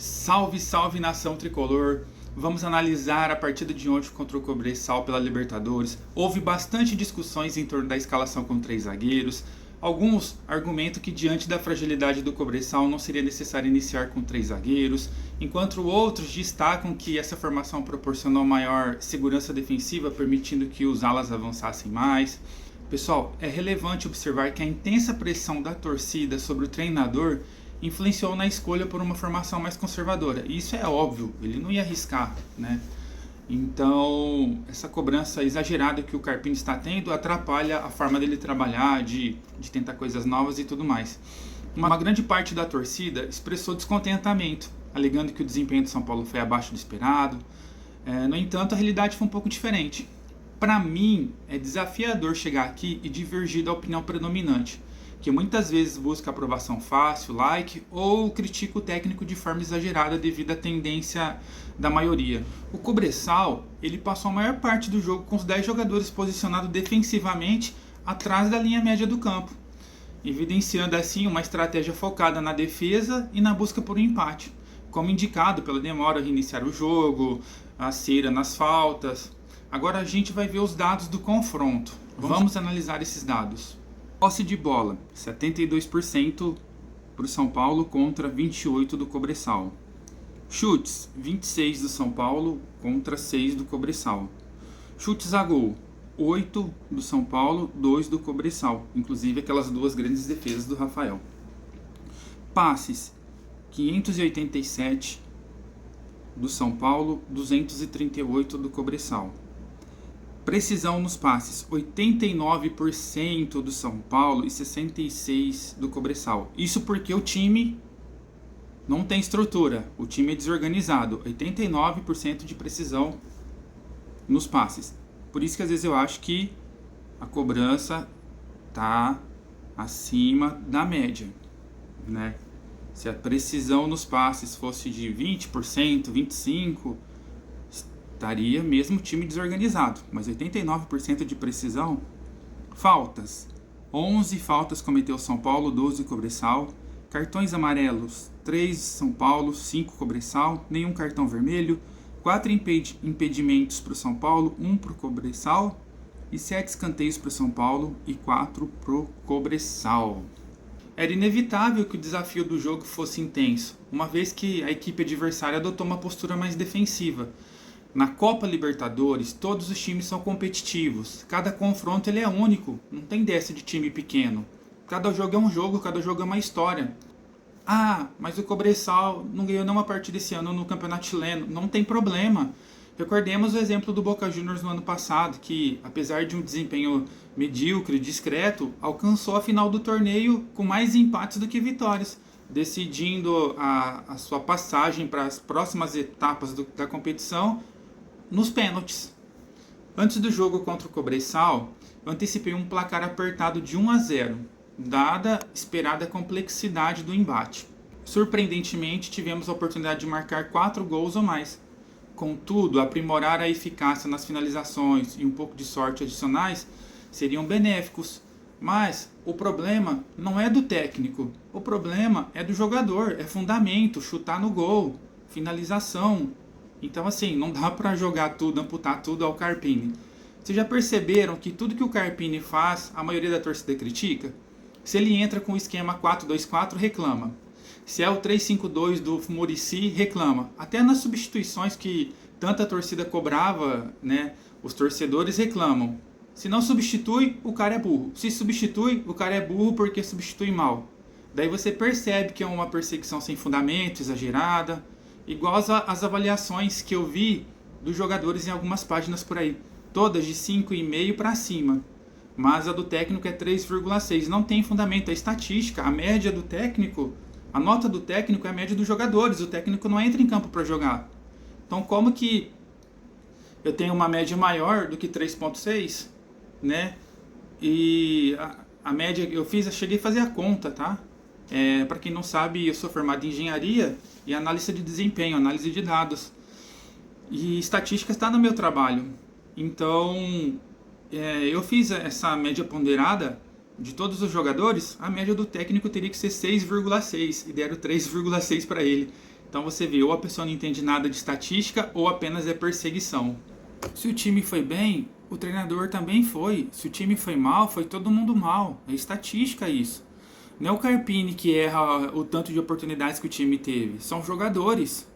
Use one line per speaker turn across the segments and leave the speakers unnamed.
Salve, salve nação tricolor! Vamos analisar a partida de ontem contra o Cobressal pela Libertadores. Houve bastante discussões em torno da escalação com 3 zagueiros. Alguns argumentam que diante da fragilidade do Cobressal não seria necessário iniciar com 3 zagueiros, enquanto outros destacam que essa formação proporcionou maior segurança defensiva, permitindo que os alas avançassem mais. Pessoal, é relevante observar que a intensa pressão da torcida sobre o treinador influenciou na escolha por uma formação mais conservadora. E isso é óbvio, ele não ia arriscar, né? Então, essa cobrança exagerada que o Carpini está tendo atrapalha a forma dele trabalhar, de tentar coisas novas e tudo mais. Uma grande parte da torcida expressou descontentamento, alegando que o desempenho do São Paulo foi abaixo do esperado. No entanto, a realidade foi um pouco diferente. Para mim, é desafiador chegar aqui e divergir da opinião predominante, que muitas vezes busca aprovação fácil, like, ou critica o técnico de forma exagerada devido à tendência da maioria. O Cobressal, ele passou a maior parte do jogo com os 10 jogadores posicionados defensivamente atrás da linha média do campo, evidenciando assim uma estratégia focada na defesa e na busca por um empate, como indicado pela demora a reiniciar o jogo, a cera nas faltas. Agora a gente vai ver os dados do confronto. Vamos analisar esses dados. Posse de bola, 72% para o São Paulo contra 28% do Cobressal. Chutes, 26% do São Paulo contra 6% do Cobressal. Chutes a gol, 8% do São Paulo, 2% do Cobressal. Inclusive aquelas duas grandes defesas do Rafael. Passes, 587 do São Paulo, 238 do Cobressal. Precisão nos passes, 89% do São Paulo e 66% do Cobressal. Isso porque o time não tem estrutura, o time é desorganizado. 89% de precisão nos passes. Por isso que às vezes eu acho que a cobrança está acima da média, né? Se a precisão nos passes fosse de 20%, 25%, estaria mesmo o time desorganizado, mas 89% de precisão. Faltas, 11 faltas cometeu São Paulo, 12 Cobressal. Cartões amarelos, 3 São Paulo, 5 Cobressal. Nenhum cartão vermelho. 4 impedimentos para o São Paulo, 1 para o Cobressal. E 7 escanteios para o São Paulo e 4 para o Cobressal. Era inevitável que o desafio do jogo fosse intenso, uma vez que a equipe adversária adotou uma postura mais defensiva. Na Copa Libertadores, todos os times são competitivos. Cada confronto ele é único. Não tem dessa de time pequeno. Cada jogo é um jogo, cada jogo é uma história. Ah, mas o Cobressal não ganhou nenhuma partida esse ano no Campeonato Chileno. Não tem problema. Recordemos o exemplo do Boca Juniors no ano passado, que, apesar de um desempenho medíocre, discreto, alcançou a final do torneio com mais empates do que vitórias, decidindo a sua passagem para as próximas etapas da competição nos pênaltis. Antes do jogo contra o Cobressal, eu antecipei um placar apertado de 1-0, dada a esperada complexidade do embate. Surpreendentemente, tivemos a oportunidade de marcar 4 gols ou mais. Contudo, aprimorar a eficácia nas finalizações e um pouco de sorte adicionais seriam benéficos. Mas o problema não é do técnico, o problema é do jogador, é fundamento, chutar no gol, finalização. Então assim, não dá para jogar tudo, amputar tudo ao Carpini. Vocês já perceberam que tudo que o Carpini faz, a maioria da torcida critica? Se ele entra com o esquema 4-2-4, reclama. Se é o 3-5-2 do Muricy, reclama. Até nas substituições que tanta torcida cobrava, né, os torcedores reclamam. Se não substitui, o cara é burro. Se substitui, o cara é burro porque substitui mal. Daí você percebe que é uma perseguição sem fundamento, exagerada. Igual as avaliações que eu vi dos jogadores em algumas páginas por aí. Todas de 5,5 para cima. Mas a do técnico é 3,6. Não tem fundamento, é estatística. A média do técnico, a nota do técnico é a média dos jogadores. O técnico não entra em campo para jogar. Então como que eu tenho uma média maior do que 3,6, né? E a média, cheguei a fazer a conta, tá? Para quem não sabe, eu sou formado em engenharia e analista de desempenho, análise de dados. E estatística está no meu trabalho. Então, eu fiz essa média ponderada de todos os jogadores. A média do técnico teria que ser 6,6 e deram 3,6 para ele. Então você vê, ou a pessoa não entende nada de estatística ou apenas é perseguição. Se o time foi bem, o treinador também foi. Se o time foi mal, foi todo mundo mal. É estatística isso. Não é o Carpini que erra o tanto de oportunidades que o time teve. São os jogadores.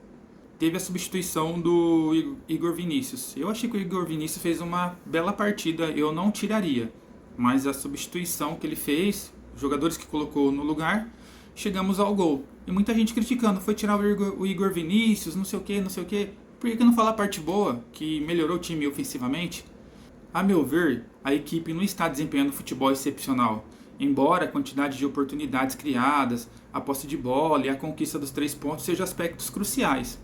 Teve a substituição do Igor Vinícius. Eu achei que o Igor Vinícius fez uma bela partida. Eu não tiraria. Mas a substituição que ele fez, os jogadores que colocou no lugar, chegamos ao gol. E muita gente criticando. Foi tirar o Igor Vinícius, não sei o que, não sei o que. Por que não falar a parte boa, que melhorou o time ofensivamente? A meu ver, a equipe não está desempenhando futebol excepcional. Embora a quantidade de oportunidades criadas, a posse de bola e a conquista dos 3 pontos sejam aspectos cruciais.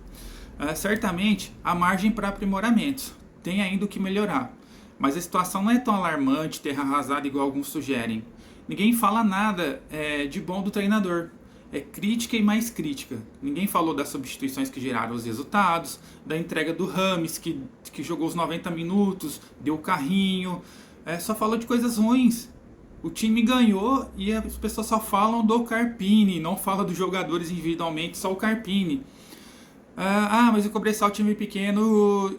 Certamente, há margem para aprimoramentos. Tem ainda o que melhorar. Mas a situação não é tão alarmante, terra arrasada igual alguns sugerem. Ninguém fala nada de bom do treinador. É crítica e mais crítica. Ninguém falou das substituições que geraram os resultados, da entrega do Rames, que jogou os 90 minutos, deu o carrinho. Só falou de coisas ruins. O time ganhou e as pessoas só falam do Carpini, não falam dos jogadores individualmente, só o Carpini. Mas o Cobressal, time pequeno,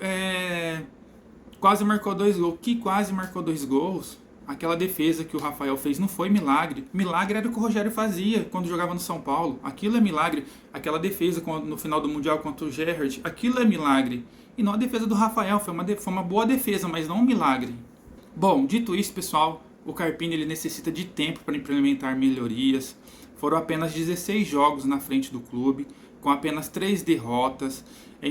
quase marcou 2 gols. Que quase marcou 2 gols? Aquela defesa que o Rafael fez não foi milagre. Milagre era o que o Rogério fazia quando jogava no São Paulo. Aquilo é milagre. Aquela defesa no final do Mundial contra o Gerrard, aquilo é milagre. E não a defesa do Rafael, foi uma boa defesa, mas não um milagre. Bom, dito isso, pessoal, o Carpini ele necessita de tempo para implementar melhorias. Foram apenas 16 jogos na frente do clube, com apenas 3 derrotas. É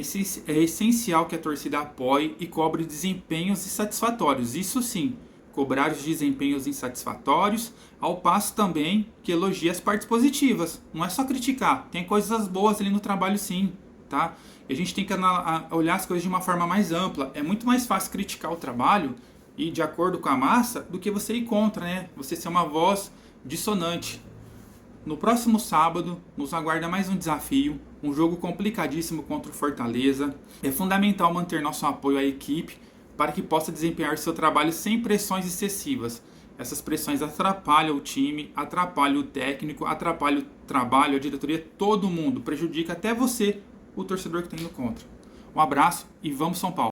essencial que a torcida apoie e cobre desempenhos insatisfatórios. Isso sim, cobrar os desempenhos insatisfatórios, ao passo também que elogia as partes positivas. Não é só criticar, tem coisas boas ali no trabalho sim, tá? E a gente tem que olhar as coisas de uma forma mais ampla. É muito mais fácil criticar o trabalho e de acordo com a massa do que você ir contra, né? Você ser uma voz dissonante. No próximo sábado, nos aguarda mais um desafio, um jogo complicadíssimo contra o Fortaleza. É fundamental manter nosso apoio à equipe para que possa desempenhar seu trabalho sem pressões excessivas. Essas pressões atrapalham o time, atrapalham o técnico, atrapalham o trabalho, a diretoria, todo mundo. Prejudica até você, o torcedor que está indo contra. Um abraço e vamos São Paulo!